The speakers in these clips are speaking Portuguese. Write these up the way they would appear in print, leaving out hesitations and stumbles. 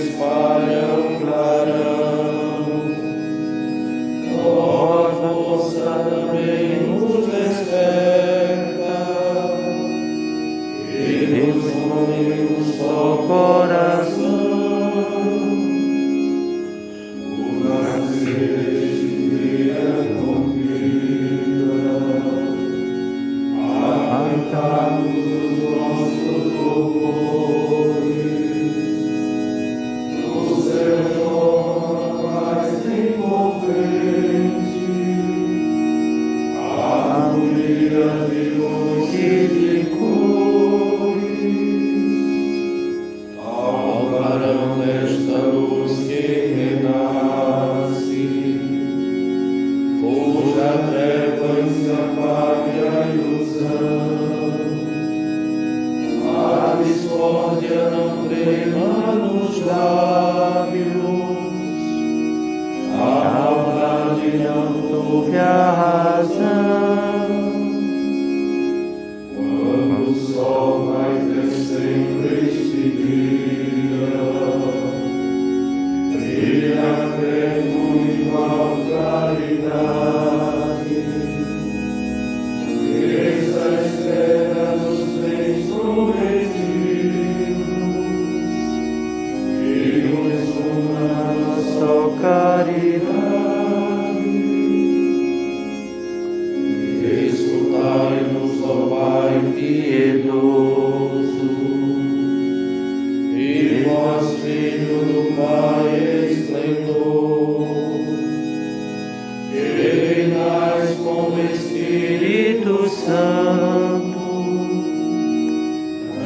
espalha o clarão, ó força também nos desperta, e nos une um só coração. O nascer deste dia convida a cantarmos os nossos louvores. No seu nome mais envolvente, a harmonia de luz e de cores, ao clarão desta luz que renasce, fuja a treva e se apague a ilusão. A discórdia não trema nos lábios, a maldade não tome a razão. Quando o sol vai descendo este dia, brilha a fé com igual claridade. Essa espera dos bens prometidos, e nos una na só caridade. Escutai-nos, ó Pai piedoso, e vós, Filho do Pai esplendor, e reinais como Espírito Santo,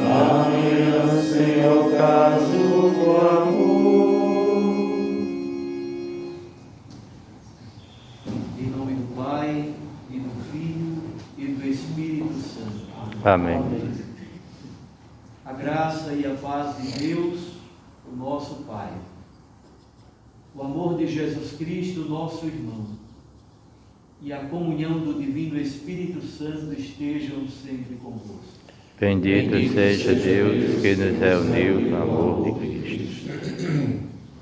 amanhã sem ocaso do amor. Em nome do Pai, e do Filho, e do Espírito Santo. Amém. A graça e a paz de Deus, o nosso Pai, o amor de Jesus Cristo, nosso irmão, e a comunhão do Divino Espírito Santo estejam sempre convosco. Bendito seja Deus que nos reuniu no amor de Cristo.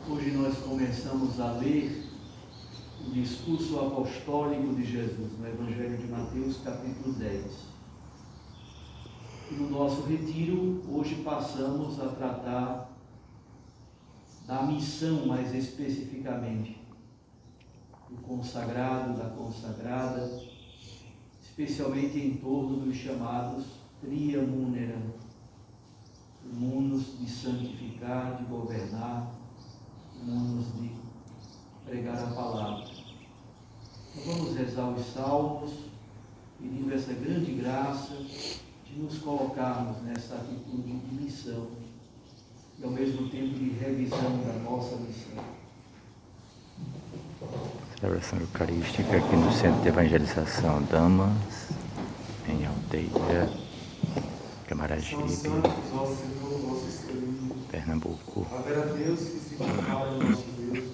Hoje nós começamos a ler o discurso apostólico de Jesus no Evangelho de Mateus, capítulo 10. E no nosso retiro, hoje passamos a tratar da missão, mais especificamente, do consagrado, da consagrada, especialmente em torno dos chamados tria munera, munus de santificar, de governar, munus de pregar a palavra. Então vamos rezar os salmos, pedindo essa grande graça de nos colocarmos nessa atitude de missão e ao mesmo tempo de revisão da nossa missão. Celebração Eucarística aqui no Centro de Evangelização Damas, em Aldeia, Camaragibe, Pernambuco. Haverá Deus que se compara ao nosso Deus.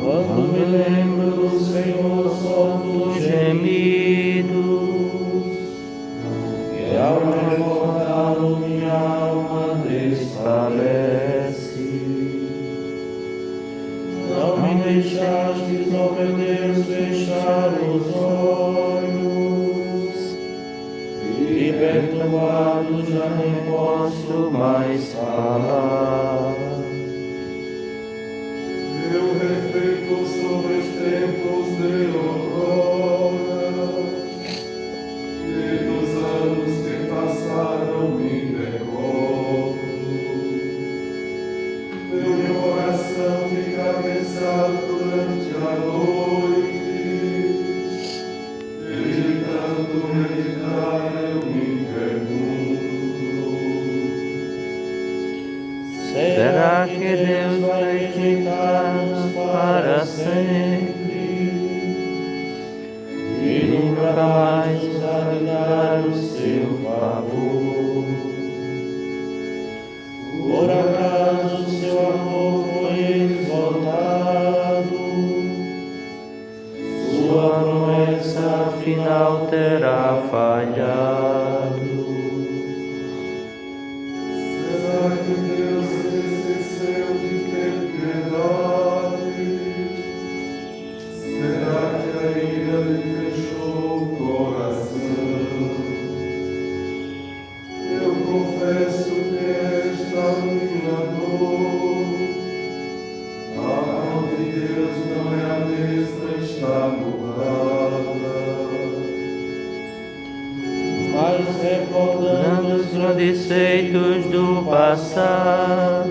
Quando me lembro do Senhor, solto gemidos, e ao recordá-lo minha alma desfalece. Não me deixastes, ó meu Deus, fechar os olhos, e perturbado já nem posso mais falar. Meu respeito sobre os tempos de outrora, e dos anos que passaram me perdoa. Será que Deus vai rejeitar-nos para sempre e nunca mais nos dar o seu favor? Por acaso seu amor foi esgotado? Sua promessa afinal terá falhado? Será que Deus se esqueceu de ter piedade? Será que a ira lhe fechou o coração? Eu confesso que esta é a minha dor. A mão de Deus não é a mesma, está mudada. Mas recordando os grandes feitos do passado,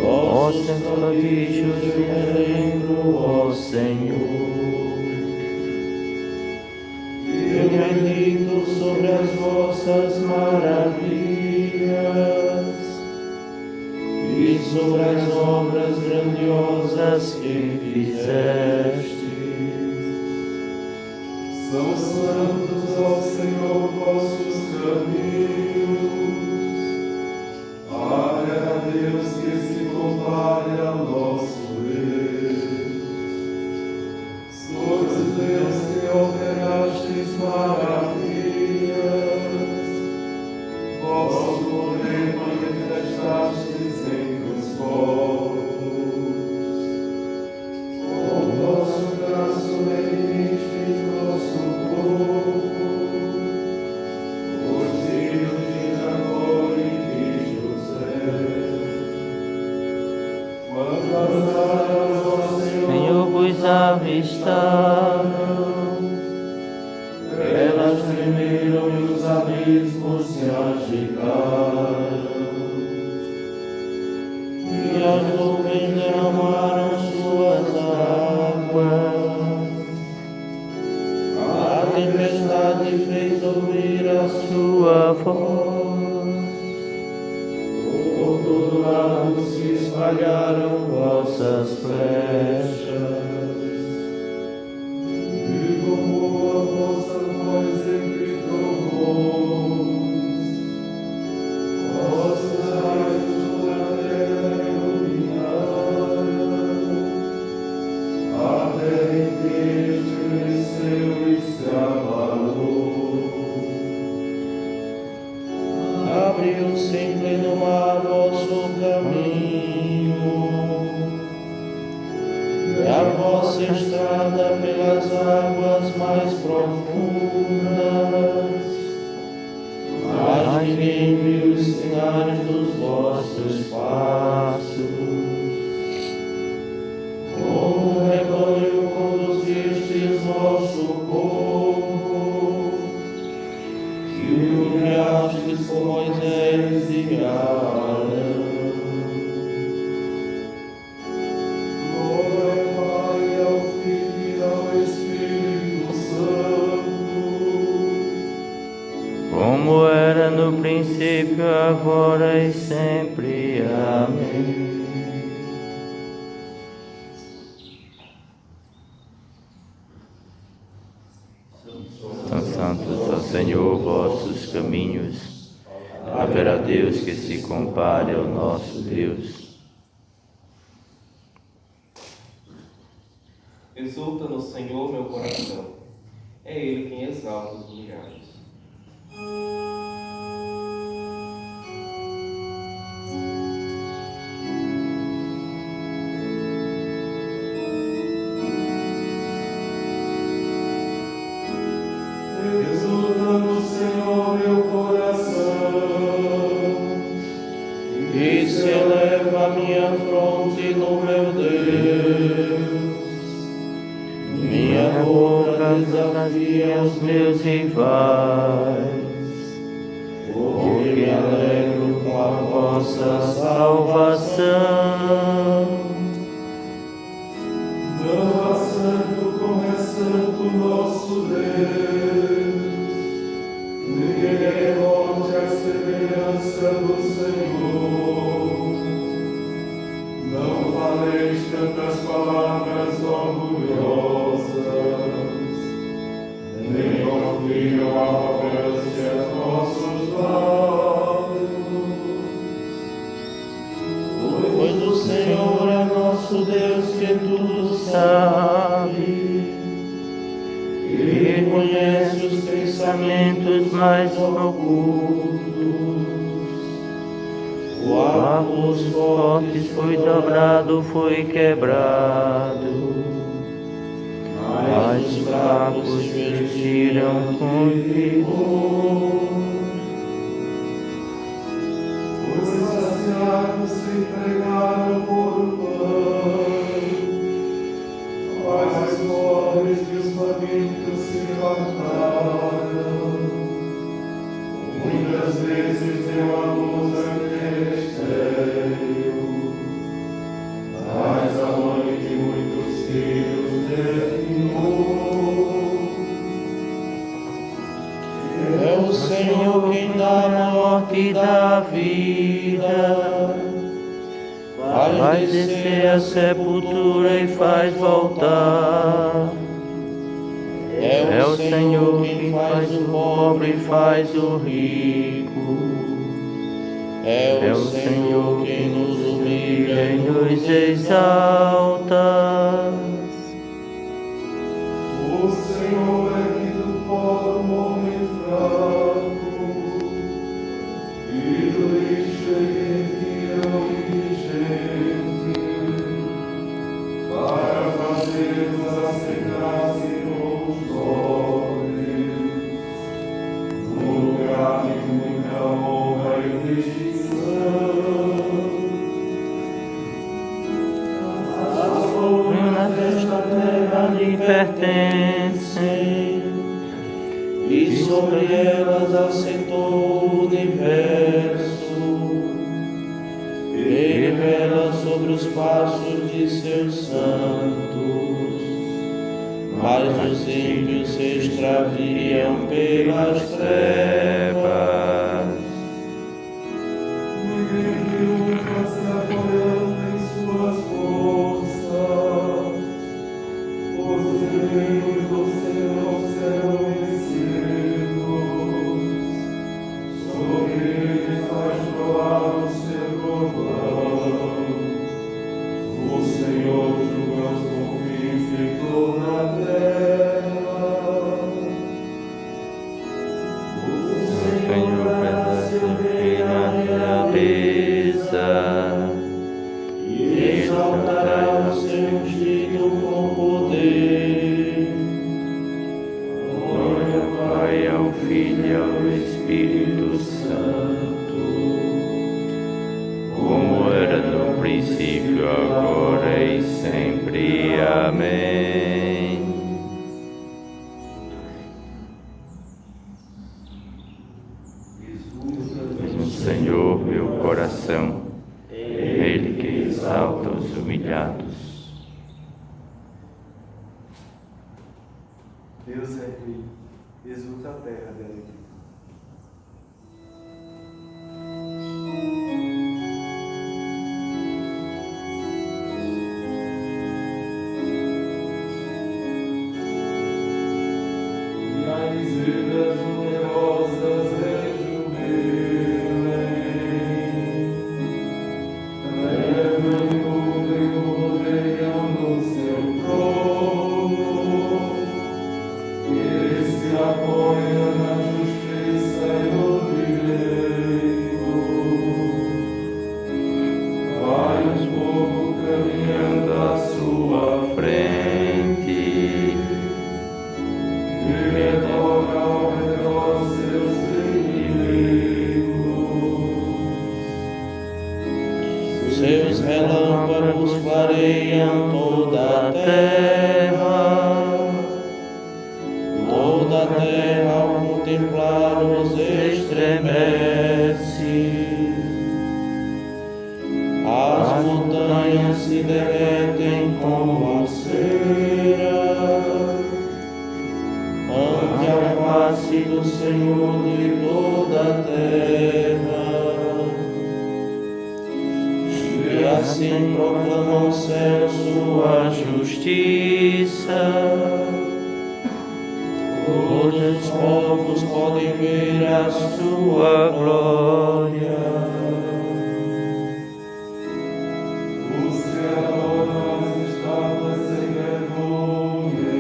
vossos prodígios me lembro, ó Senhor. Eu medito sobre as vossas maravilhas e sobre as obras grandiosas que fizeste. São santos ao Senhor vossos caminhos. Haja a Deus que se compare ao nosso Deus. Sois Deus que operastes maravilhas, vosso poder manifestastes entre os povos. Com vosso braço redimistes nosso povo, os filhos de Jacó e de José. Quando as águas, ó Senhor, vos avistaram, elas tremeram e os abismos se agitaram. e as nuvens derramaram suas águas. A tempestade fez ouvir a sua voz. Por todo lado se espalharam vossas flechas. E como a vossa voz entre trovões, vossos raios toda a terra iluminaram. A terra inteira estremeceu e se abalou. Abriu-se em pleno mar vosso caminho, e a vossa estrada pelas águas mais profundas. Mas ninguém viu os sinais dos vossos passos. Como um rebanho conduzistes vosso povo, e o guiastes por Moisés e Arão. Glória ao Pai, ao Filho e ao Espírito Santo, Como era no princípio, agora e sempre. Amém. São santos ao Senhor vossos caminhos. Haverá Deus que se compare ao nosso Deus. Exulta no Senhor meu coração, é Ele quem exalta os humilhados. exulta no Senhor meu coração, E se eleva a minha fronte no meu Deus. Minha boca desafia os meus rivais, porque alegro com a vossa salvação. não há santo como é santo nosso Deus, ninguém é forte à semelhança do Senhor. tantas palavras orgulhosas, nem ouviram a arrogância dos nossos lábios. Pois o Senhor é nosso Deus que tudo sabe e conhece os pensamentos mais ocultos. O arco dos fortes foi dobrado, foi quebrado, mas os fracos se vestiram com vigor. Os saciados se entregaram por pão, mas os pobres e os famintos se fartaram. Muitas vezes deu a luz aquele estéril, mas a mãe de muitos filhos definhou. É o Senhor quem dá a morte e dá a vida, faz descer a sepultura e faz voltar. É o Senhor quem faz o pobre e faz o rico. É o Senhor quem nos humilha e nos exalta. O Senhor é que do pó do homem fraco e do lixo erguia o indigente, para fazer-nos assentar-se com os pobres, num lugar de muita honra e distinção. As colunas desta terra lhe pertencem, e sobre elas assentou o universo. Ele vela sobre os passos de seus santos, mas os ímpios se extraviam pelas trevas. Ninguém triunfa se apoiando em suas forças. Os inimigos do Senhor serão vencidos. Sobre ele faz provar o seu trovão. O Senhor julga os confins de toda a terra. O Senhor pedaço reina beleza, e exaltará o seu ungido com poder. Glória ao Pai, ao Filho e ao Espírito Santo, como era no princípio, agora e sempre. Amém. O Senhor, meu coração, é Ele que exalta os humilhados. Deus é rei, exulta a terra de alegria. E as ilhas numerosas rejubilem, levam e rodeiam no seu trono. Ele se apoia na justiça e no direito. Vai o povo caminhando à sua frente e retorna ao redor seus inimigos. Seus relâmpagos clareiam toda a terra. Toda a terra ao contemplar-os estremece. As montanhas se derretem como a cera ante a face do Senhor de toda a terra. E assim proclamam o céu sua justiça. Todos os povos podem ver a sua glória. Os que adoram as estátuas sem vergonha,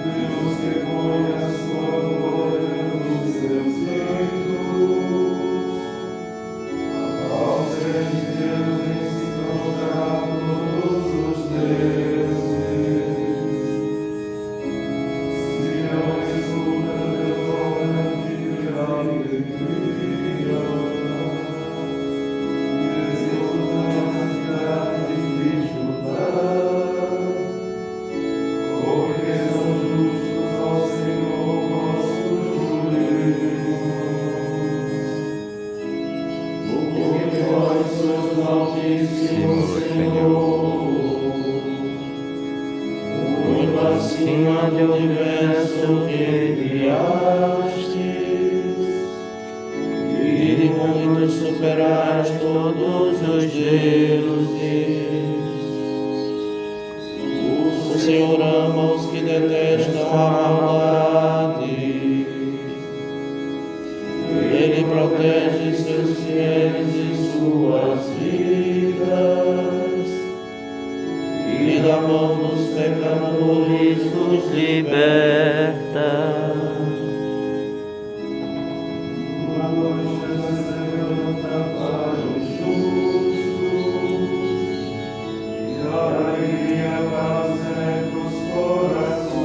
Deus que põe a sua glória nos seus ídolos, aos 3 dias ensinou todos os deuses. Se não escuta, Deus olha de alegria. Muito acima do universo que criastes, e de muito superais todos os deuses. O Senhor ama os que detestam a maldade, Ele protege seus fiéis e suas vidas, e da mão dos pecadores os liberta. Uma noite se levanta para os justos, e a alegria passa os corações.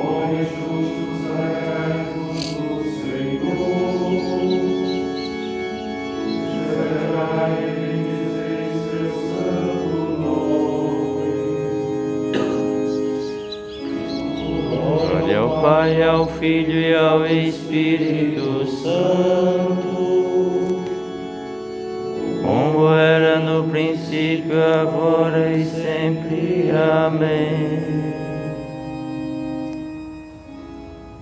Homens justos servos do Senhor, celebrai e bendizei seu santo nome. Glória ao Pai, ao Filho e ao Espírito Santo, como era no princípio, agora e sempre. Amém.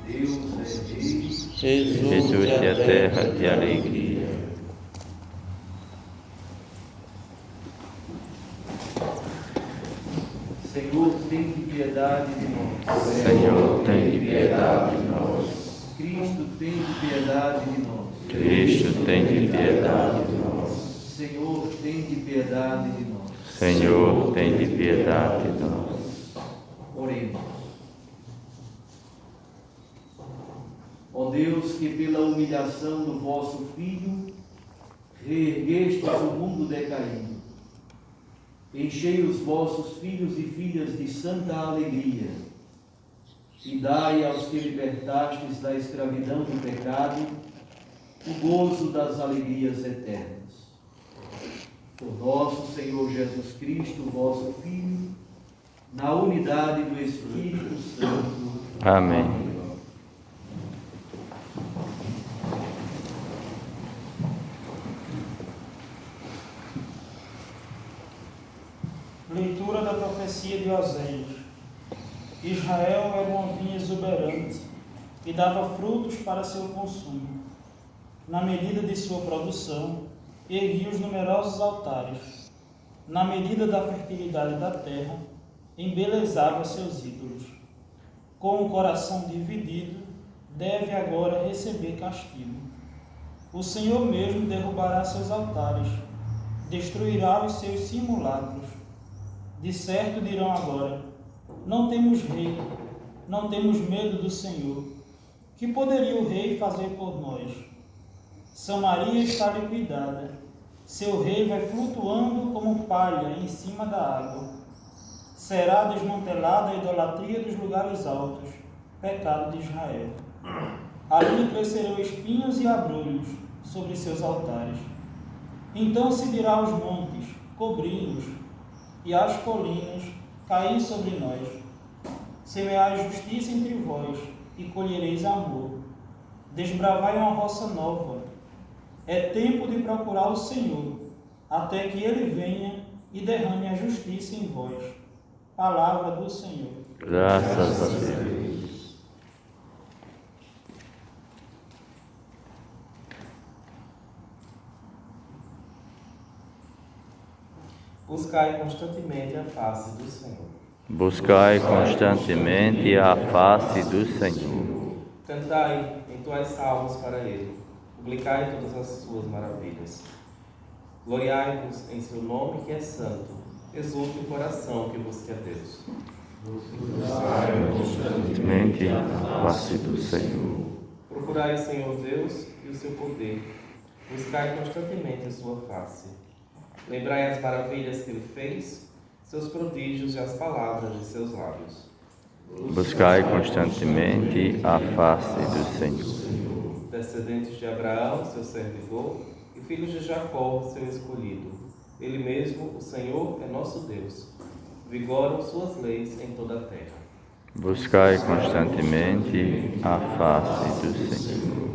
Deus é Rei. Jesus e a terra de alegria. Senhor, tem piedade de nós. Senhor, tem piedade de nós. Cristo, tem piedade de nós. Cristo, tem piedade de nós. Senhor, tem piedade de nós. Senhor, tem piedade de nós. Oremos. Ó Deus, que pela humilhação do vosso Filho reerguestes o mundo decaído, enchei os vossos filhos e filhas de santa alegria e dai aos que libertastes da escravidão do pecado o gozo das alegrias eternas. Por nosso Senhor Jesus Cristo, vosso Filho, na unidade do Espírito Santo. Amém. Leitura da profecia de Oséias. Israel era uma vinha exuberante e dava frutos para seu consumo. Na medida de sua produção, erguia os numerosos altares. Na medida da fertilidade da terra, embelezava seus ídolos. Com o coração dividido, deve agora receber castigo. O Senhor mesmo derrubará seus altares, destruirá os seus simulacros. De certo dirão agora: não temos rei, não temos medo do Senhor. Que poderia o rei fazer por nós? Samaria está liquidada, seu rei vai flutuando como palha em cima da água. Será desmantelada a idolatria dos lugares altos, pecado de Israel. Ali crescerão espinhos e abrolhos sobre seus altares. Então se dirá aos montes: cobri-nos, e às colinas: caí sobre nós. Semeai justiça entre vós, e colhereis amor. Desbravai uma roça nova. É tempo de procurar o Senhor, até que Ele venha e derrame a justiça em vós. Palavra do Senhor. Graças a Deus. Buscai constantemente a face do Senhor. Buscai constantemente a face do Senhor. Cantai, entoai salmos para Ele. Publicai todas as suas maravilhas. Gloriai-vos em seu nome que é santo. Exulte o coração que busque a Deus. Constantemente a face do Senhor. Procurai o Senhor Deus e o seu poder. Buscai constantemente a sua face. Lembrai as maravilhas que Ele fez, seus prodígios e as palavras de seus lábios. Buscai constantemente a face do Senhor. Descendentes de Abraão, seu servidor, e filhos de Jacó, seu escolhido. Ele mesmo, o Senhor, é nosso Deus. Vigoram suas leis em toda a terra. Buscai constantemente a face do Senhor.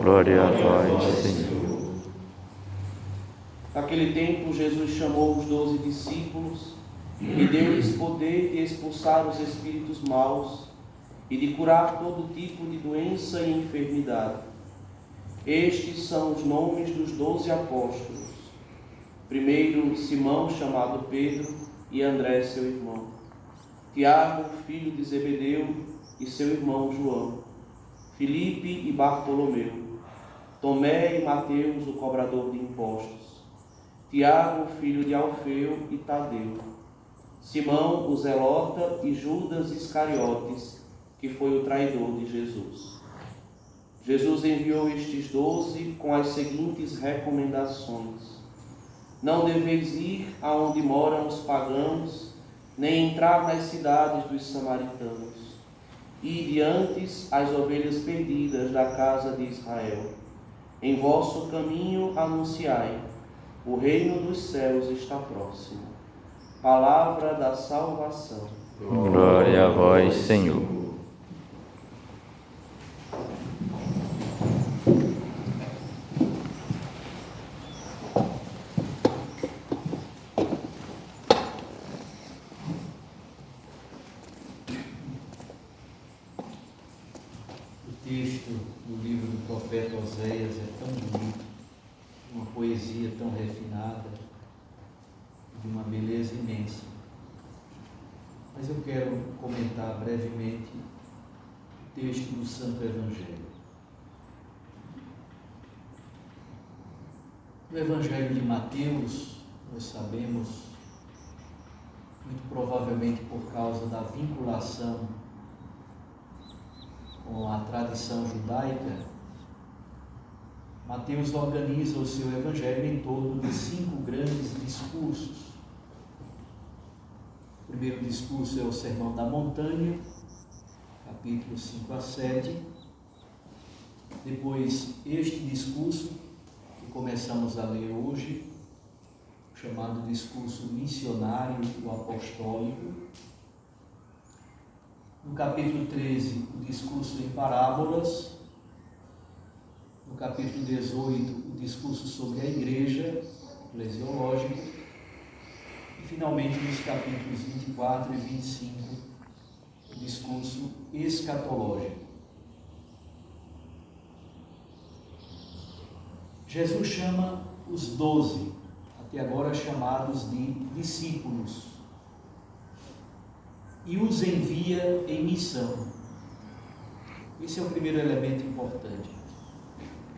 Glória a vós, Senhor. Naquele tempo, Jesus chamou os 12 discípulos e deu-lhes poder de expulsar os espíritos maus e de curar todo tipo de doença e enfermidade. Estes são os nomes dos 12 apóstolos. Primeiro, Simão, chamado Pedro, e André, seu irmão. Tiago, filho de Zebedeu, e seu irmão João. Filipe e Bartolomeu. Tomé e Mateus, o cobrador de impostos. Tiago, filho de Alfeu, e Tadeu. Simão, o zelota, e Judas Iscariotes, que foi o traidor de Jesus. Jesus enviou estes 12 com as seguintes recomendações: não deveis ir aonde moram os pagãos, nem entrar nas cidades dos samaritanos. Ide antes as ovelhas perdidas da casa de Israel. Em vosso caminho anunciai: o reino dos céus está próximo. Palavra da salvação. Glória a vós, Senhor. O texto do livro do profeta Oséias é tão bonito, uma poesia tão refinada, de uma beleza imensa. Mas eu quero comentar brevemente o texto do Santo Evangelho. No Evangelho de Mateus, nós sabemos, muito provavelmente por causa da vinculação com a tradição judaica, Mateus organiza o seu evangelho em torno de 5 grandes discursos. O primeiro discurso é o Sermão da Montanha, capítulos 5 a 7. Depois, este discurso, que começamos a ler hoje, chamado discurso missionário ou apostólico. No capítulo 13, o discurso em parábolas. No capítulo 18, o discurso sobre a igreja, eclesiológico. E, finalmente, nos capítulos 24 e 25, o discurso escatológico. Jesus chama os 12, até agora chamados de discípulos, e os envia em missão. Esse é o primeiro elemento importante.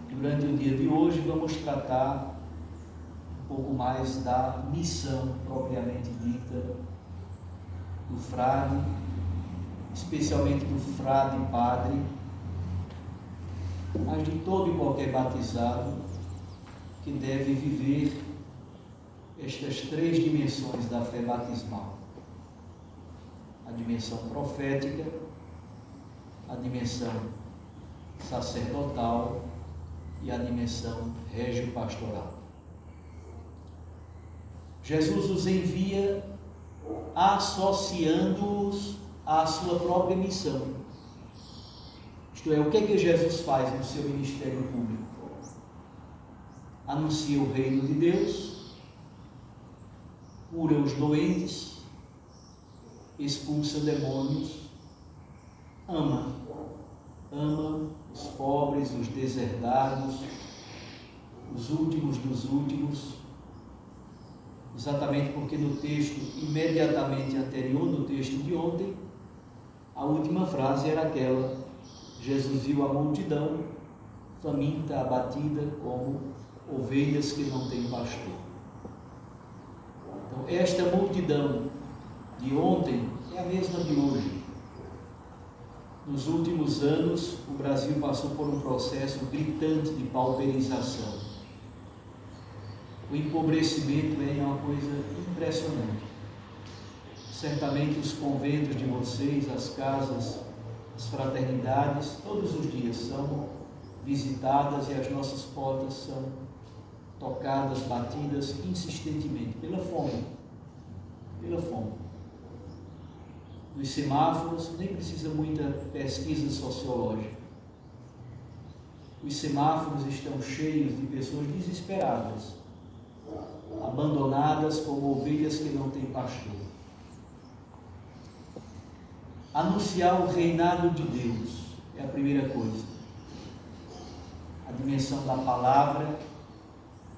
Durante o dia de hoje vamos tratar um pouco mais da missão propriamente dita do frade, especialmente do frade padre, mas de todo e qualquer batizado que deve viver estas três dimensões da fé batismal: a dimensão profética, a dimensão sacerdotal e a dimensão regio-pastoral. Jesus os envia associando-os à sua própria missão. Isto é, o que é que Jesus faz no seu ministério público? Anuncia o reino de Deus, cura os doentes, expulsa demônios, ama os pobres, os deserdados, os últimos dos últimos, exatamente porque no texto imediatamente anterior, no texto de ontem, a última frase era aquela: Jesus viu a multidão faminta, abatida, como ovelhas que não têm pastor. Então, esta multidão de ontem é a mesma de hoje. Nos últimos anos, o Brasil passou por um processo gritante de pauperização. O empobrecimento é uma coisa impressionante. Certamente os conventos de vocês, as casas, as fraternidades, todos os dias são visitadas e as nossas portas são tocadas, batidas insistentemente pela fome. Pela fome. Nos semáforos, nem precisa muita pesquisa sociológica. Os semáforos estão cheios de pessoas desesperadas, abandonadas como ovelhas que não têm pastor. Anunciar o reinado de Deus é a primeira coisa. A dimensão da palavra,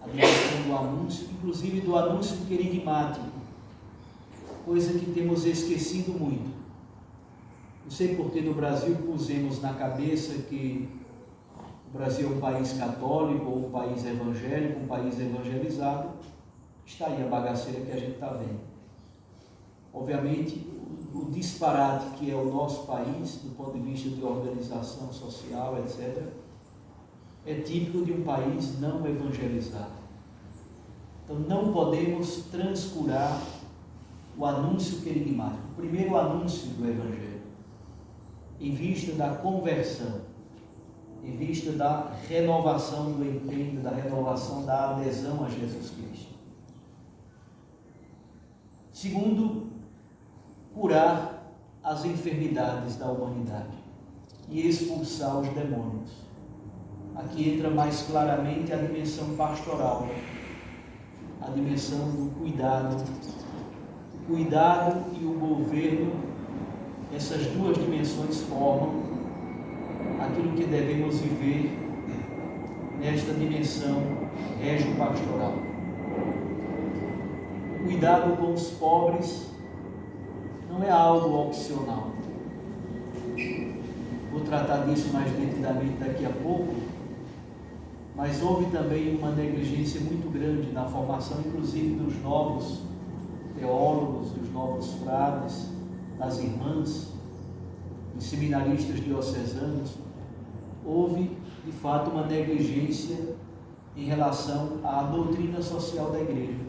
a dimensão do anúncio, inclusive do anúncio querigmático, coisa que temos esquecido muito. Não sei porque no Brasil pusemos na cabeça que o Brasil é um país católico, ou um país evangélico, um país evangelizado. Está aí a bagaceira que a gente está vendo. Obviamente, o disparate que é o nosso país, do ponto de vista de organização social, etc., é típico de um país não evangelizado. Então, não podemos transcurar o anúncio querigmático, o primeiro anúncio do Evangelho, em vista da conversão, em vista da renovação do empenho, da renovação da adesão a Jesus Cristo. Segundo, curar as enfermidades da humanidade e expulsar os demônios. Aqui entra mais claramente a dimensão pastoral, a dimensão do cuidado. O cuidado e o governo, essas duas dimensões formam aquilo que devemos viver nesta dimensão regio-pastoral. O cuidado com os pobres não é algo opcional. Vou tratar disso mais detidamente daqui a pouco, mas houve também uma negligência muito grande na formação, inclusive dos novos teólogos, dos novos frades, das irmãs, dos seminaristas diocesanos. Houve, de fato, uma negligência em relação à doutrina social da igreja.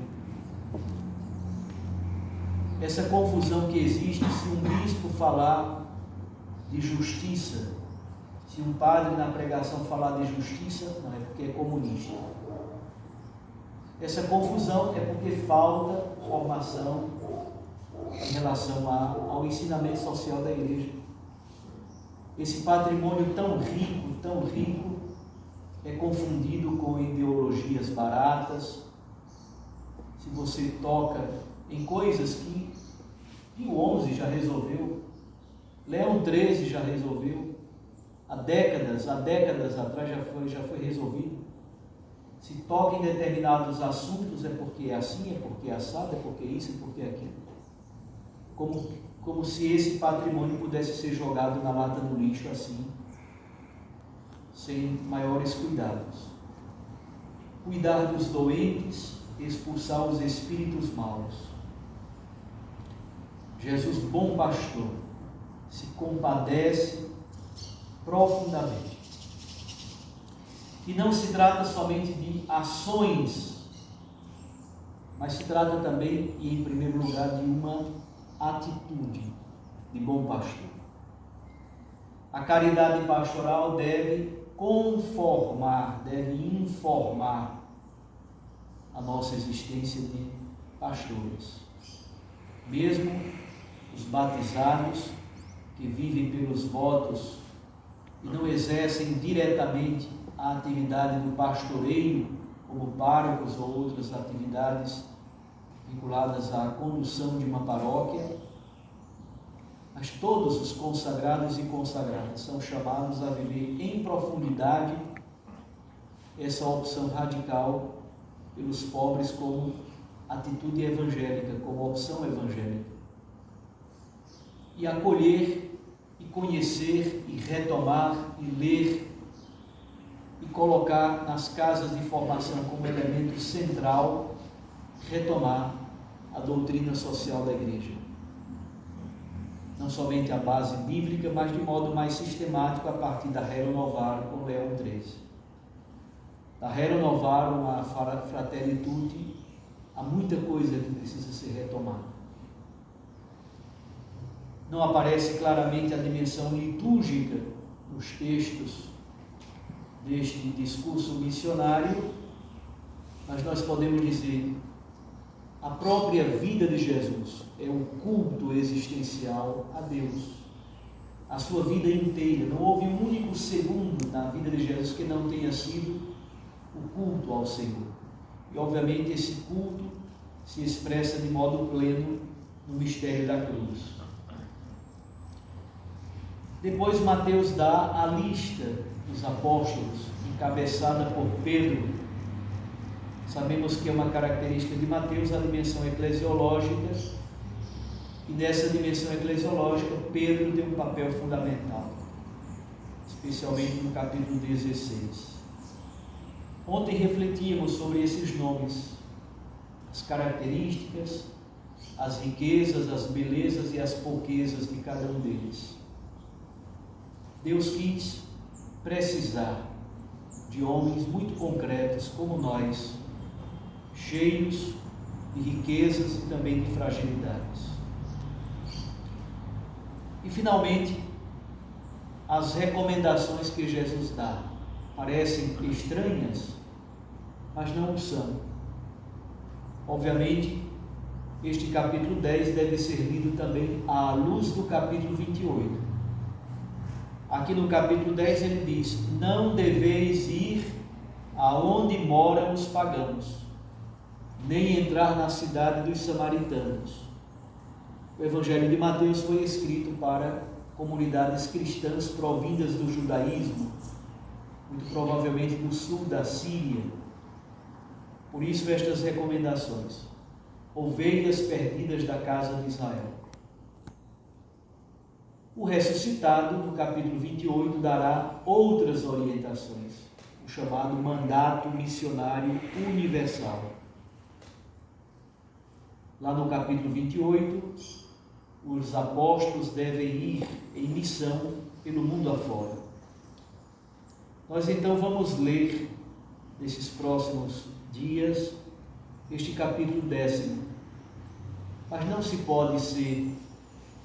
Essa confusão que existe se um bispo falar de justiça, se um padre na pregação falar de justiça, não é porque é comunista. Essa confusão é porque falta formação em relação ao ensinamento social da igreja. Esse patrimônio tão rico, é confundido com ideologias baratas. Se você toca em coisas que Pio XI já resolveu, Leão XIII já resolveu, há décadas atrás já foi resolvido. Se toca em determinados assuntos é porque é assim, é porque é assado, é porque é isso, é porque é aquilo. Como se esse patrimônio pudesse ser jogado na lata do lixo assim, sem maiores cuidados. Cuidar dos doentes, expulsar os espíritos maus. Jesus, bom pastor, se compadece profundamente que não se trata somente de ações, mas se trata também, e em primeiro lugar, de uma atitude de bom pastor. A caridade pastoral deve conformar, deve informar a nossa existência de pastores. Mesmo os batizados que vivem pelos votos e não exercem diretamente a atividade do pastoreio, como párocos ou outras atividades vinculadas à condução de uma paróquia, mas todos os consagrados e consagradas são chamados a viver em profundidade essa opção radical pelos pobres como atitude evangélica, como opção evangélica. E acolher, e conhecer, e retomar, e ler, e colocar nas casas de formação como elemento central, retomar a doutrina social da Igreja. Não somente a base bíblica, mas de modo mais sistemático a partir da Rerum Novarum com Leão XIII. Da Rerum Novarum a Fratelli Tutti, há muita coisa que precisa ser retomada. Não aparece claramente a dimensão litúrgica nos textos deste discurso missionário, mas nós podemos dizer a própria vida de Jesus é um culto existencial a Deus. A sua vida inteira, não houve um único segundo na vida de Jesus que não tenha sido o culto ao Senhor. E obviamente esse culto se expressa de modo pleno no mistério da cruz. Depois Mateus dá a lista dos apóstolos, encabeçada por Pedro. Sabemos que é uma característica de Mateus a dimensão eclesiológica, e nessa dimensão eclesiológica Pedro tem um papel fundamental, especialmente no capítulo 16. Ontem refletíamos sobre esses nomes, as características, as riquezas, as belezas e as pouquezas de cada um deles. Deus quis precisar de homens muito concretos como nós, cheios de riquezas e também de fragilidades. E finalmente, as recomendações que Jesus dá parecem estranhas, mas não o são. Obviamente, este capítulo 10 deve ser lido também à luz do capítulo 28. Aqui no capítulo 10 ele diz: não deveis ir aonde moram os pagãos, nem entrar na cidade dos samaritanos. O Evangelho de Mateus foi escrito para comunidades cristãs provindas do judaísmo, muito provavelmente do sul da Síria. Por isso estas recomendações: ovelhas perdidas da casa de Israel. O ressuscitado, no capítulo 28, dará outras orientações, o chamado mandato missionário universal. Lá no capítulo 28, os apóstolos devem ir em missão pelo mundo afora. Nós então vamos ler, nesses próximos dias, este capítulo 10. Mas não se pode ser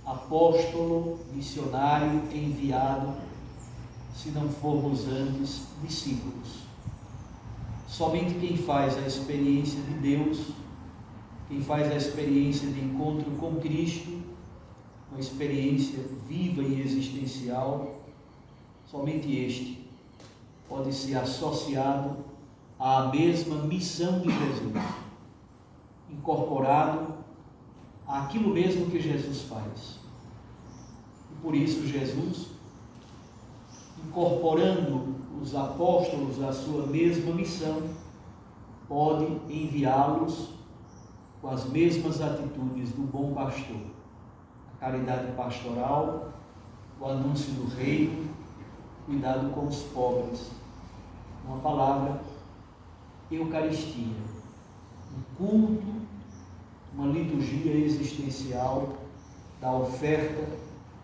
apóstolo, missionário, enviado, se não formos antes discípulos. Somente quem faz a experiência de Deus, quem faz a experiência de encontro com Cristo, uma experiência viva e existencial, somente este pode ser associado à mesma missão de Jesus, incorporado àquilo mesmo que Jesus faz. E por isso Jesus, incorporando os apóstolos à sua mesma missão, pode enviá-los com as mesmas atitudes do bom pastor: a caridade pastoral, o anúncio do reino, cuidado com os pobres. Uma palavra, Eucaristia, um culto, uma liturgia existencial da oferta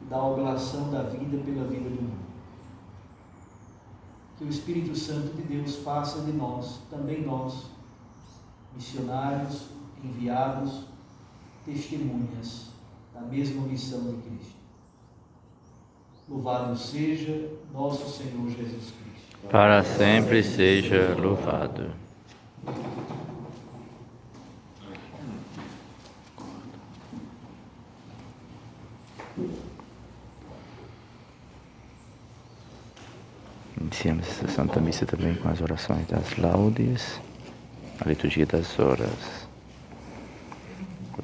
e da oblação da vida pela vida do mundo. que o Espírito Santo de Deus faça de nós, também nós, missionários, enviados, testemunhas da mesma missão de Cristo. Louvado seja nosso Senhor Jesus Cristo. Para sempre seja louvado. Iniciamos esta Santa Missa também com as orações das laudes, a liturgia das horas.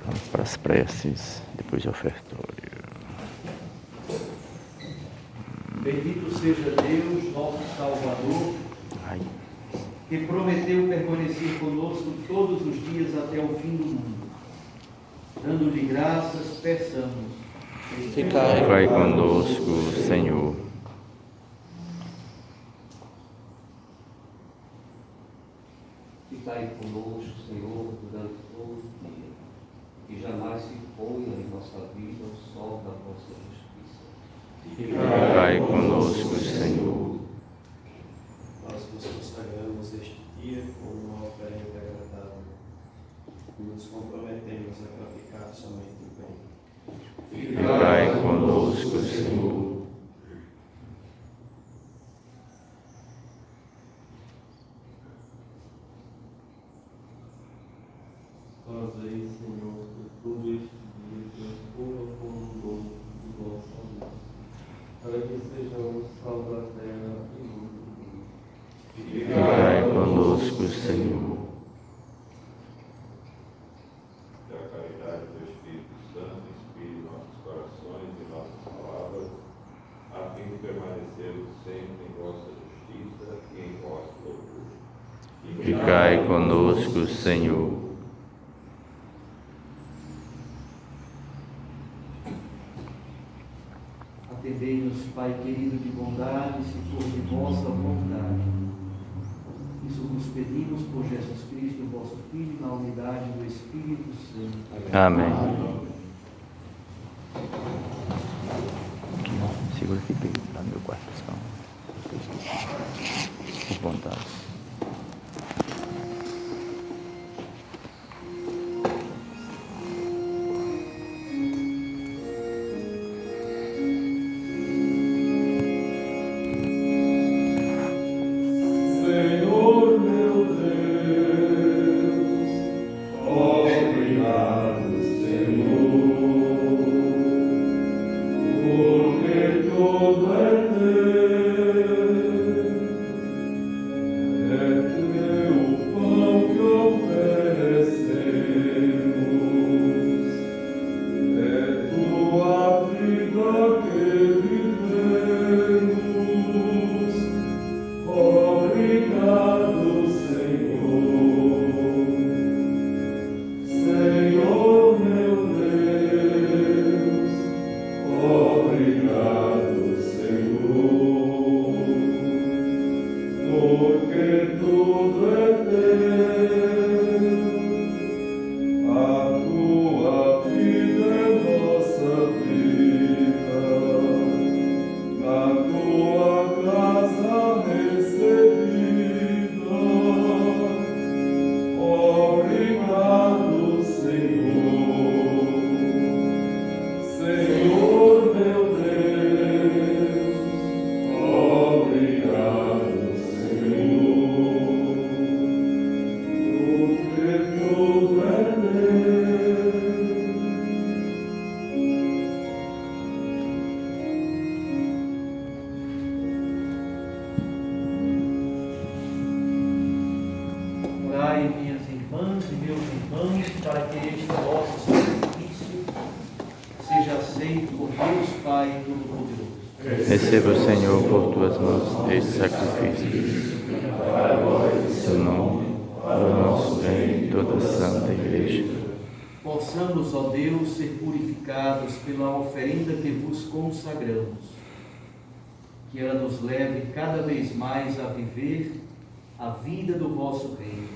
Vamos para as preces, depois o ofertório. Bendito seja Deus, nosso Salvador, que prometeu permanecer conosco todos os dias até o fim do mundo. Dando-lhe graças, peçamos. Ficai conosco, Senhor. Ficai conosco, Senhor, durante todo o dia, e jamais se ponha em nossa vida o sol da vossa justiça. Ficai conosco, Senhor. Nós nos consagramos este dia como uma oferenda agradável e nos comprometemos a praticar somente o bem. Ficai conosco, Senhor. Fazei, Senhor, que todo este dia transcorra como um dom de vossa luz, para que sejamos sal da terra e luz do mundo. Ficai conosco, Senhor. Que a caridade do Espírito Santo inspire nossos corações e nossas palavras, a fim de permanecermos sempre em vossa justiça e em vosso louvor. Ficai conosco, Senhor. Atendei-nos, Pai querido de bondade, se for de vossa vontade. Isso vos pedimos por Jesus Cristo, vosso Filho, na unidade do Espírito Santo. Amém. Segura aqui, pega lá no meu quarto, pessoal. Por vontade. Senhor meu Deus, obrigado, Senhor, porque tudo é teu o pão que oferecemos, é tua vida que vivemos. Obrigado, Senhor, Senhor meu Deus, obrigado, Senhor, porque tudo é teu, a tua vida é nossa vida, na tua casa recebida. Obrigado, Senhor, Senhor meu Deus, obrigado, Senhor, porque tudo é teu. Orai, minhas irmãs e meus irmãos, para que este vosso sacrifício seja aceito por Deus Pai Todo-Poderoso. Receba, Senhor, por tuas mãos este sacrifício. Seu nome, para o nosso bem e toda a Santa Igreja. Possamos, ó Deus, ser purificados pela oferenda que vos consagramos. Que ela nos leve cada vez mais a viver a vida do vosso reino.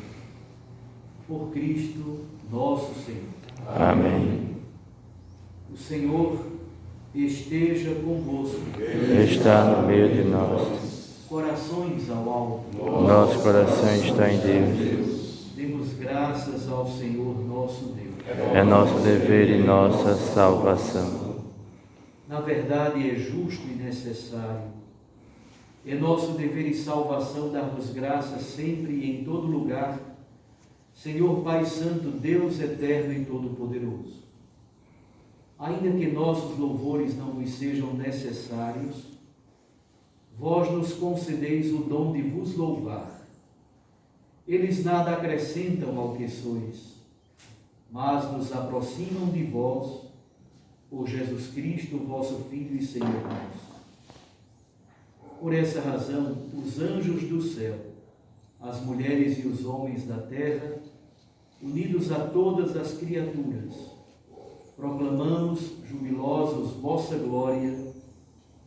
Por Cristo, nosso Senhor. Amém. O Senhor esteja convosco. Está no meio de nós. corações ao alto. Nosso coração está em Deus. Demos graças ao Senhor nosso Deus. É nosso dever e nossa salvação. Na verdade, é justo e necessário. É nosso dever e salvação dar-vos graças sempre e em todo lugar, Senhor Pai Santo, Deus eterno e todo-poderoso. Ainda que nossos louvores não vos sejam necessários, vós nos concedeis o dom de vos louvar. Eles nada acrescentam ao que sois, mas nos aproximam de vós, por Jesus Cristo, vosso Filho e Senhor nosso. Por essa razão, os anjos do céu, as mulheres e os homens da terra, unidos a todas as criaturas, proclamamos jubilosos vossa glória,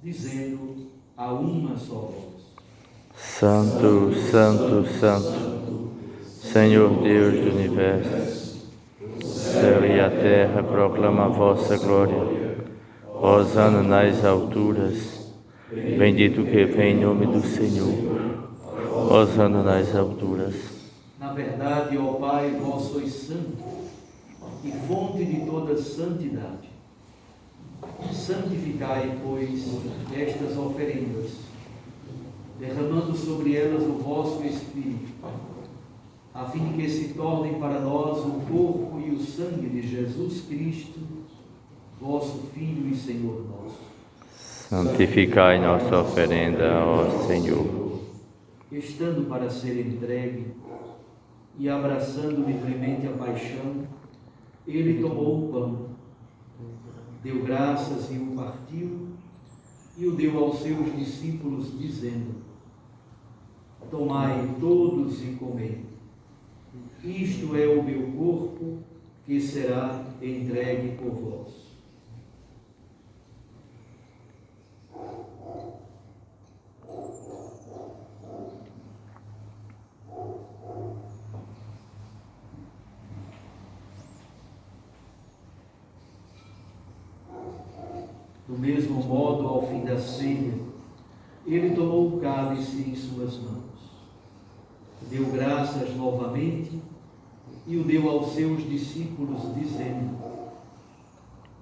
dizendo a uma só voz: Santo, Santo, Santo, Senhor Deus do universo, o céu e a terra proclamam a vossa glória. Hosana nas alturas. Bendito que vem em nome do Senhor. Hosana nas alturas. Na verdade, ó Pai, vós sois santo e fonte de toda santidade. Santificai, pois, estas oferendas, derramando sobre elas o vosso Espírito, a fim de que se tornem para nós o corpo e o sangue de Jesus Cristo, vosso Filho e Senhor nosso. Santificai nossa oferenda, ó Senhor. Estando para ser entregue e abraçando livremente a paixão, ele tomou o pão, deu graças e o partiu, e o deu aos seus discípulos, dizendo: Tomai todos e comei. Isto é o meu corpo, que será entregue por vós. Do mesmo modo, ao fim da ceia, ele tomou o cálice em suas mãos, deu graças novamente e o deu aos seus discípulos, dizendo: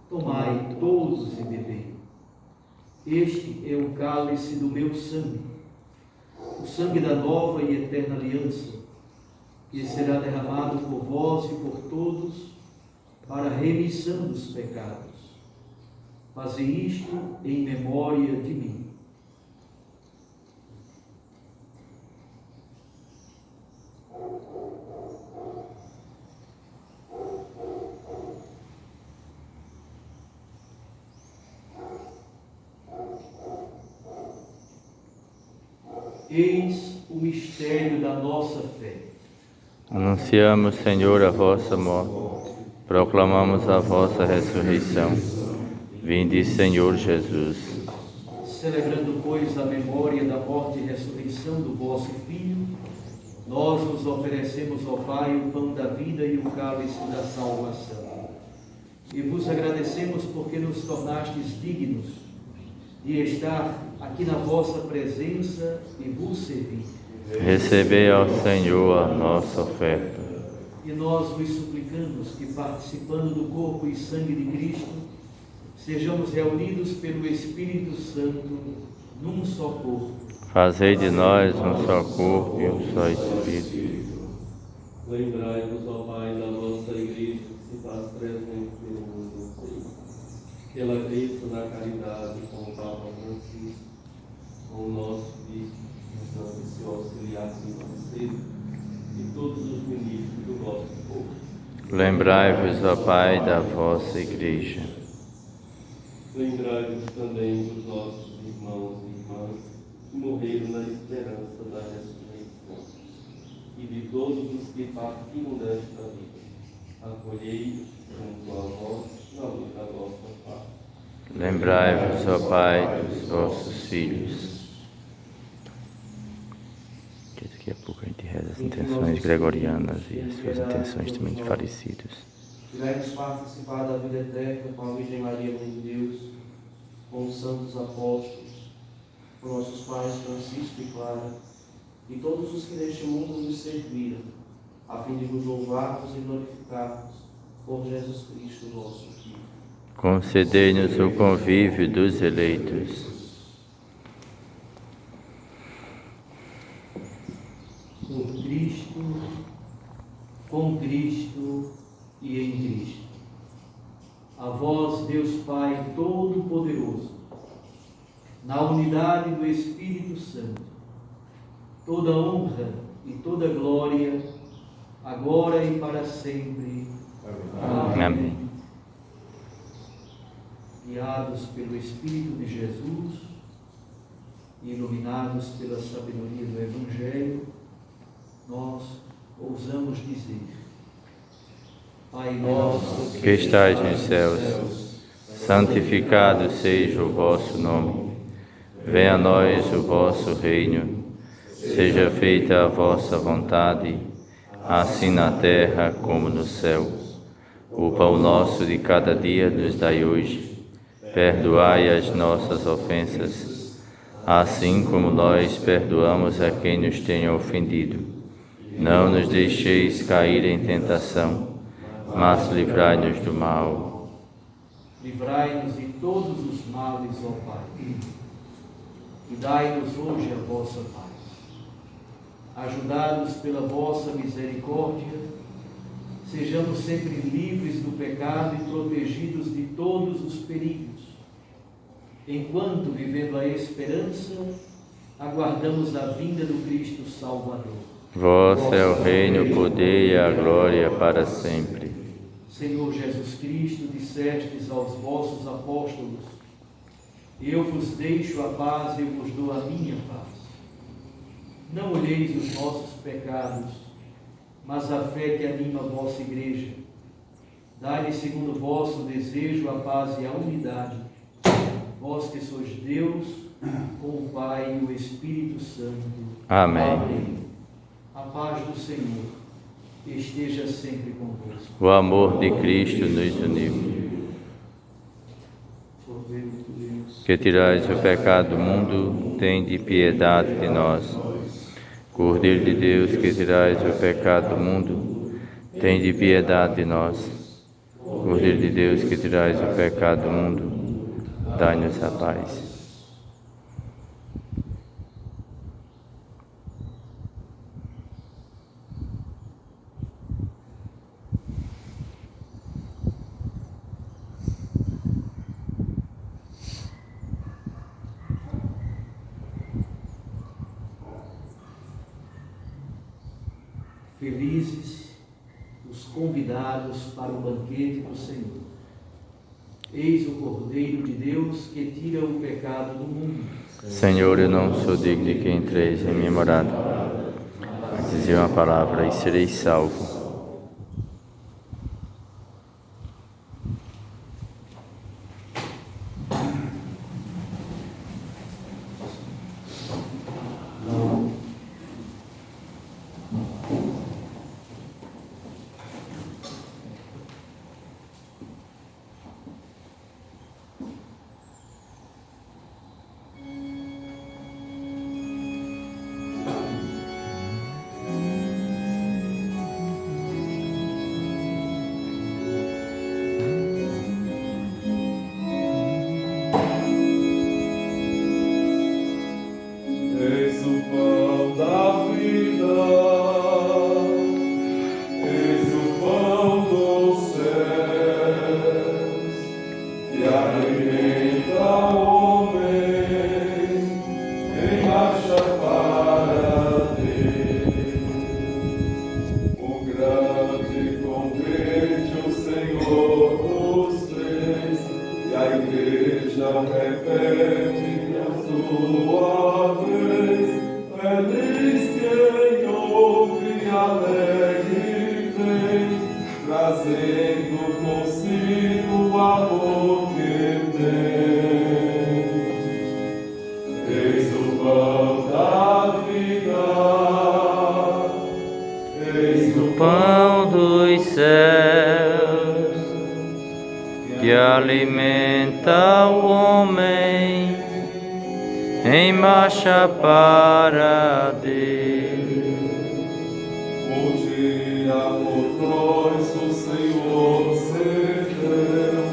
Tomai todos e bebei. Este é o cálice do meu sangue, o sangue da nova e eterna aliança, que será derramado por vós e por todos para a remissão dos pecados. Fazei isto em memória de mim. Eis o mistério da nossa fé. Anunciamos, Senhor, a vossa morte, proclamamos a vossa ressurreição. Vinde, Senhor Jesus. Celebrando, pois, a memória da morte e ressurreição do vosso Filho, nós vos oferecemos, ó Pai, o pão da vida e o cálice da salvação. E vos agradecemos porque nos tornastes dignos de estar aqui na vossa presença e vos servir. Recebei ao Senhor a nossa oferta. E nós vos suplicamos que, participando do corpo e sangue de Cristo, sejamos reunidos pelo Espírito Santo num só corpo. Fazei de nós um só corpo e um só Espírito. Lembrai-vos, ó Pai, da vossa Igreja que se faz presente pelo mundo inteiro. Que ela cresça na caridade com o Papa Francisco, com o nosso Bispo, e seu auxiliar financeiro, e todos os ministros do vosso povo. Lembrai-vos, ó Pai, da vossa Igreja. Lembrai-vos também dos nossos irmãos e irmãs que morreram na esperança da ressurreição, e de todos os que partiram desta vida. Acolhei-os junto a vós na luz da vossa paz. Lembrai-vos, ó Pai, dos vossos filhos. Que daqui a pouco a gente reza as intenções gregorianas e as suas intenções também de falecidos. Tivemos participar da vida eterna com a Virgem Maria, Mãe de Deus, com os santos apóstolos, por nossos pais Francisco e Clara, e todos os que neste mundo nos serviram, a fim de vos louvarmos e glorificarmos por Jesus Cristo, nosso Filho. Concedei-nos o convívio dos eleitos. Por Cristo, com Cristo e em Cristo. A vós, Deus Pai Todo-Poderoso, na unidade do Espírito Santo, toda honra e toda glória, agora e para sempre. Amém. Amém. Guiados pelo Espírito de Jesus e iluminados pela sabedoria do Evangelho, nós ousamos dizer: Pai nosso Que estais nos céus, santificado seja o vosso nome. Venha a nós o vosso reino. Seja feita a vossa vontade, assim na terra como no céu. O pão nosso de cada dia nos dai hoje. Perdoai as nossas ofensas, assim como nós perdoamos a quem nos tenha ofendido. Não nos deixeis cair em tentação, mas livrai-nos do mal. Livrai-nos de todos os males, ó Pai, e dai-nos hoje a vossa paz. Ajudados pela vossa misericórdia, sejamos sempre livres do pecado e protegidos de todos os perigos, enquanto, vivendo a esperança, aguardamos a vinda do Cristo Salvador. Vosso é o reino, o poder e a glória para sempre. Senhor Jesus Cristo, dissestes aos vossos apóstolos: eu vos deixo a paz e eu vos dou a minha paz. Não olheis os nossos pecados, mas a fé que anima a vossa igreja. Dai-lhe segundo o vosso desejo a paz e a unidade, vós que sois Deus, com o Pai e o Espírito Santo. Amém. A paz do Senhor esteja sempre convosco. O amor de Cristo nos uniu. Que tirais o pecado do mundo, tende piedade de nós. Cordeiro de Deus, que tirais o pecado do mundo, tende piedade de nós. Cordeiro de Deus, que tirais o pecado do mundo, dai-nos a paz. Felizes os convidados para o banquete do Senhor. Eis o Cordeiro de Deus que tira o pecado do mundo. Senhor, eu não sou digno de que entreis em minha morada. Mas dizei uma palavra e serei salvo. Eis o pão da vida, eis o pão dos céus, que alimenta o homem em marcha para Deus. O grande convite o Senhor nos fez, e a igreja repete a sua vez. Feliz quem ouve e alegre vem, trazendo consigo o amor que tem. Eis o pão da vida, eis o Pão dos céus, que alimenta o homem em marcha para Deus. O dia por nós o Senhor cedeu,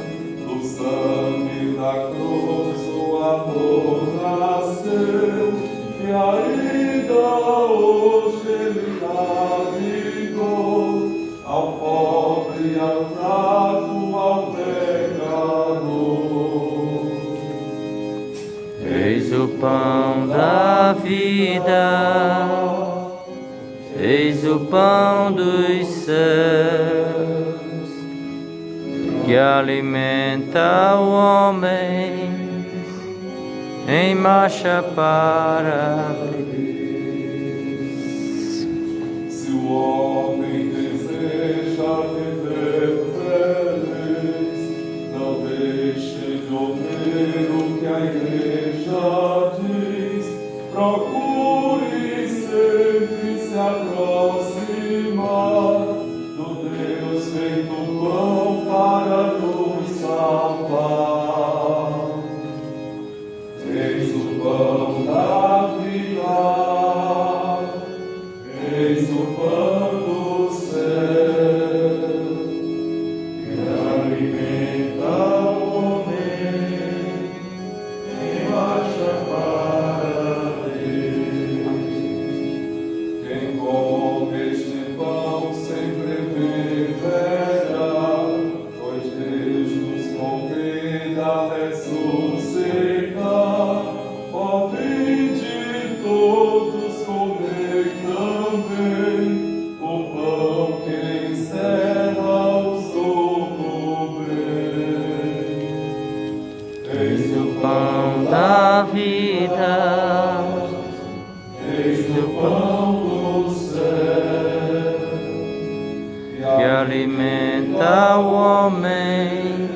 do sangue da cruz o amor nasceu, e ainda hoje ele dá vigor ao pobre e ao fraco, ao pecador. Eis o pão da vida, eis o pão dos céus, que alimenta o homem em marcha para Deus. Se o homem deseja viver feliz, não deixe de ouvir o que a igreja diz. Procure sempre se aproximar do Deus feito pão para nos salvar. Eis o pão da vida, eis o pão do céu, que alimenta o homem em marcha para Deus. Quem come este pão sempre viverá, pois Deus nos convida a ressuscitar. Ó, vinde todos comer também o pão que encerra o sono bem. Eis o Pão da vida, eis o pão do céu, que alimenta o homem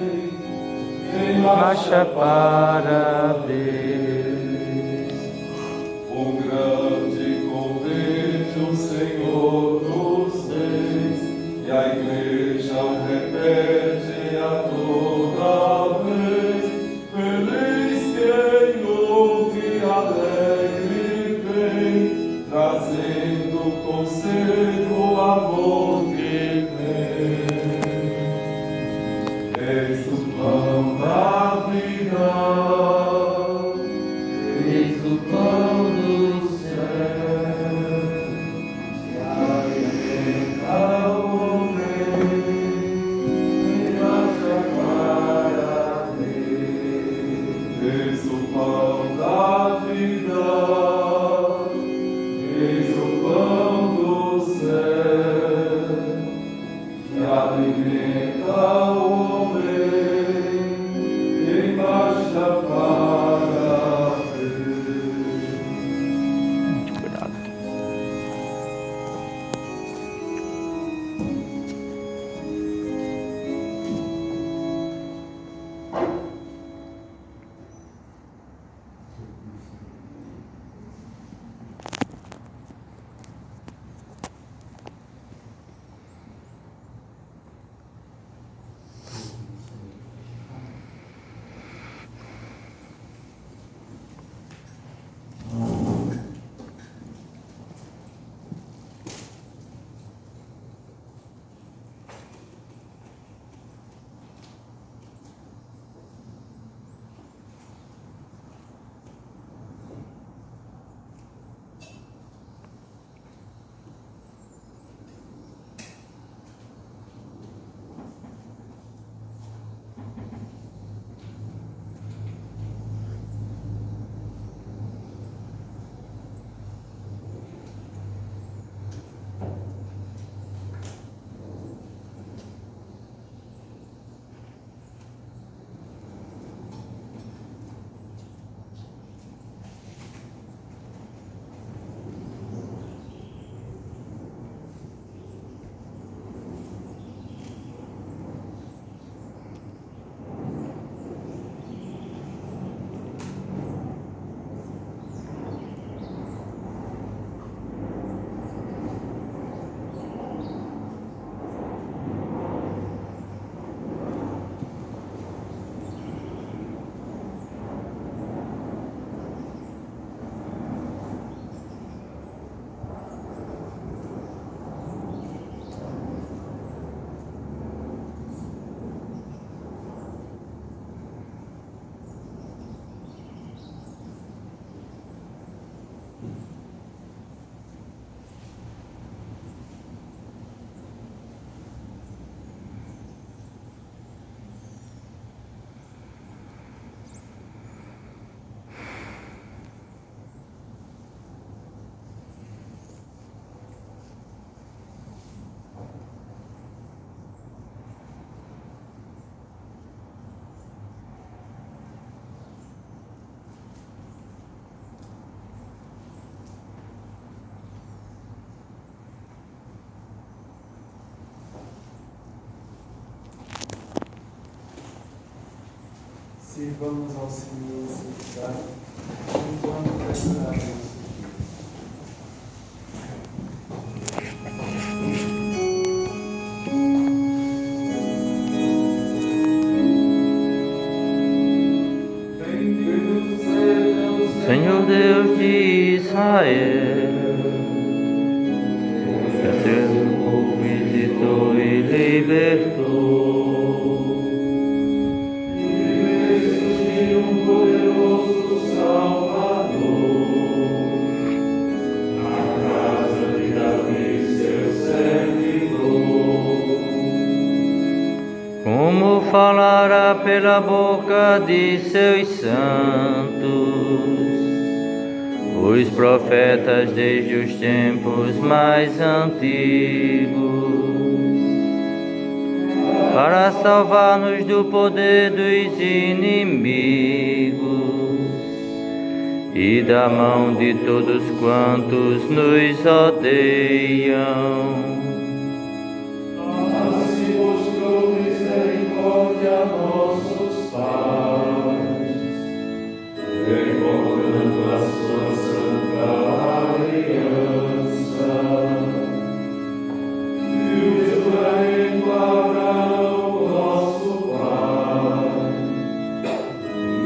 em marcha para Deus. Um grande convite o Senhor nos fez, e a igreja o repete a toda vez. Feliz quem ouve, alegre vem, trazendo consigo o amor que tem. Eis o pão da vida, eis o pão do céu, que alimenta o homem em marcha para Deus. Eis o pão da vida, eis o pão do céu, que alimenta o homem em marcha para Deus. Sirvamos ao Senhor em santidade, enquanto preparamos nosso Senhor Deus de Israel, que teu povo visitou e libertou. Como falará pela boca de seus santos, os profetas desde os tempos mais antigos, para salvar-nos do poder dos inimigos e da mão de todos quantos nos odeiam. a nossos pais, recordando a sua santa aliança, e o juramento a Abraão, nosso pai,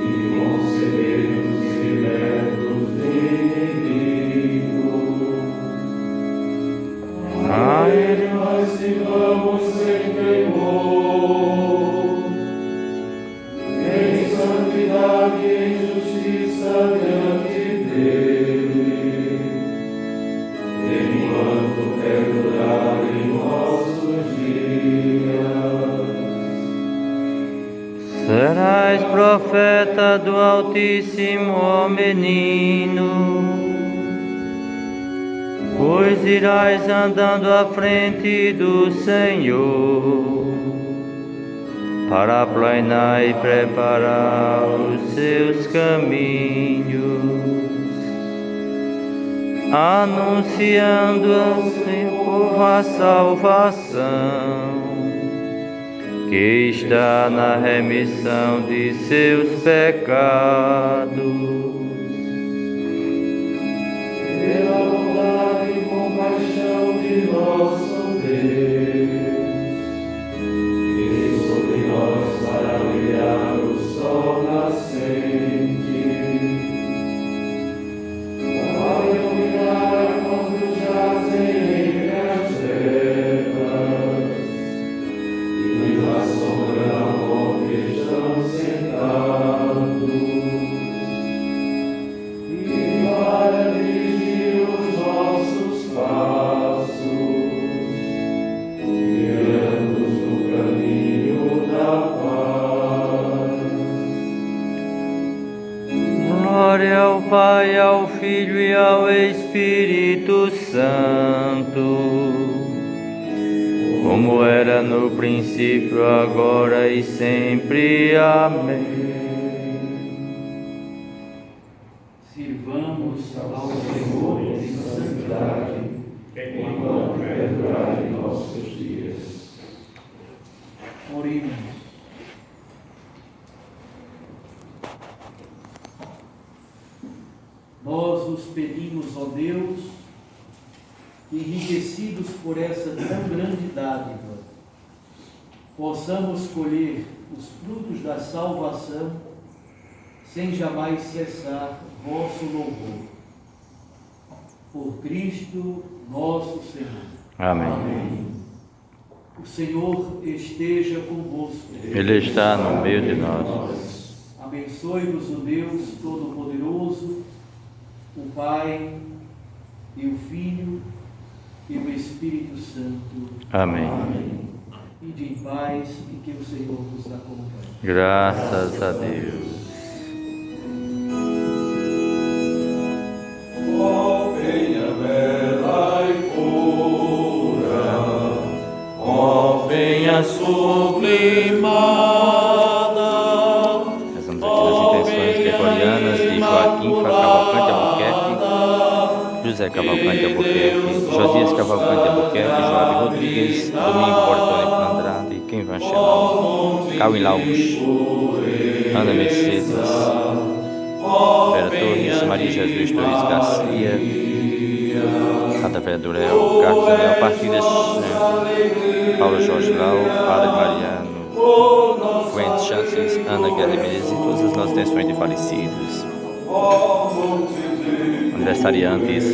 e conceder-nos libertos de inimigo. A ele nós sirvamos sem temor, e justiça diante dele, enquanto perdurarem nossos dias. Serás profeta do Altíssimo, ó menino, pois irás andando à frente do Senhor, para aplanar e preparar os seus caminhos, anunciando ao seu povo a salvação, que está na remissão de seus pecados. Pela bondade e compaixão de nosso Deus, para brilhar o sol nascente, para iluminar quando jazem entre as trevas, e na sombra da morte estão sentados, e para dirigir os nossos passos, guiando-nos no caminho da paz. Glória ao Pai, ao Filho e ao Espírito Santo, como era no princípio, agora e sempre. Amém. Sirvamos ao Senhor em santidade, Enquanto perdurarem nossos dias. oremos. Nós os pedimos, ó Deus, que, enriquecidos por essa tão grande dádiva, possamos colher os frutos da salvação sem jamais cessar vosso louvor. Por Cristo nosso Senhor. Amém. O Senhor esteja convosco. Ele está no meio de nós. Abençoe-vos o Deus Todo-Poderoso, o Pai e o Filho e o Espírito Santo. Amém. Ide em paz e que o Senhor vos acompanhe. Graças a Deus. Ó penha bela e pura, ó penha sublimada, Rezamos aqui as intenções gregorianas de Joaquim Cavalcante Albuquerque, José Cavalcante Albuquerque, Josias Cavalcante Albuquerque, Joab Rodrigues, Domingo Bortoni Andrade, quem vai Paixão, Cauim Laus, Ana Mercedes, Vera Torres, Maria Jesus Torres Garcia, Cada Vera Durel, Carlos Daniel Partidas, Paulo Jorge Lau, Padre Mariano, Wendy Chances, Ana Guilherme Menezes e todas as nossas intenções de falecidos, aniversariantes,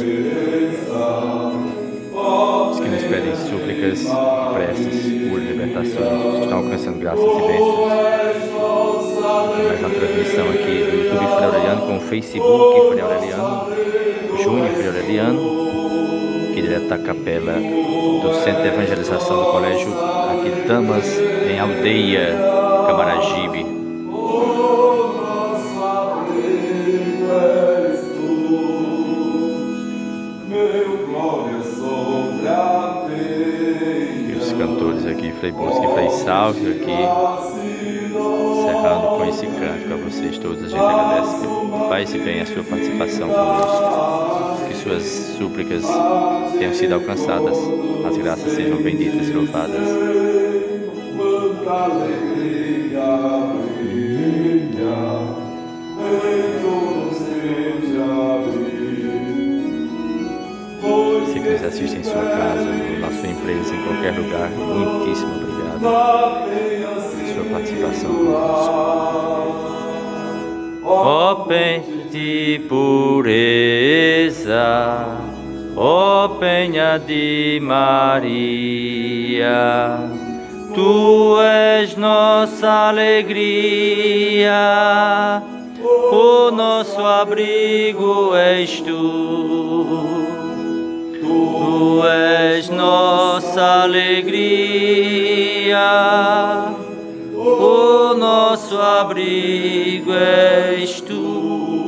os que nos pedem súplicas e preces por libertações, os que estão alcançando graças e bênçãos. Mais uma transmissão aqui do YouTube Frei Aureliano com o Facebook Frei Aureliano, Júnior Frei Aureliano, aqui direto da capela do Centro de Evangelização do Colégio aqui Damas, em Aldeia, Camaragibe. E os cantores aqui, Frei Bosque e Frei Salvio aqui, encerrando com esse cântico a vocês todos. A gente agradece pelo paz e bem a sua participação conosco, que suas súplicas tenham sido alcançadas, as graças sejam benditas e louvadas. Você que nos assiste em sua casa, na sua empresa, em qualquer lugar, muitíssimo obrigado pela sua participação conosco. Ó penha de pureza, ó penha de Maria, tu és nossa alegria, o nosso abrigo és tu. Tu és nossa alegria, o nosso abrigo és tu.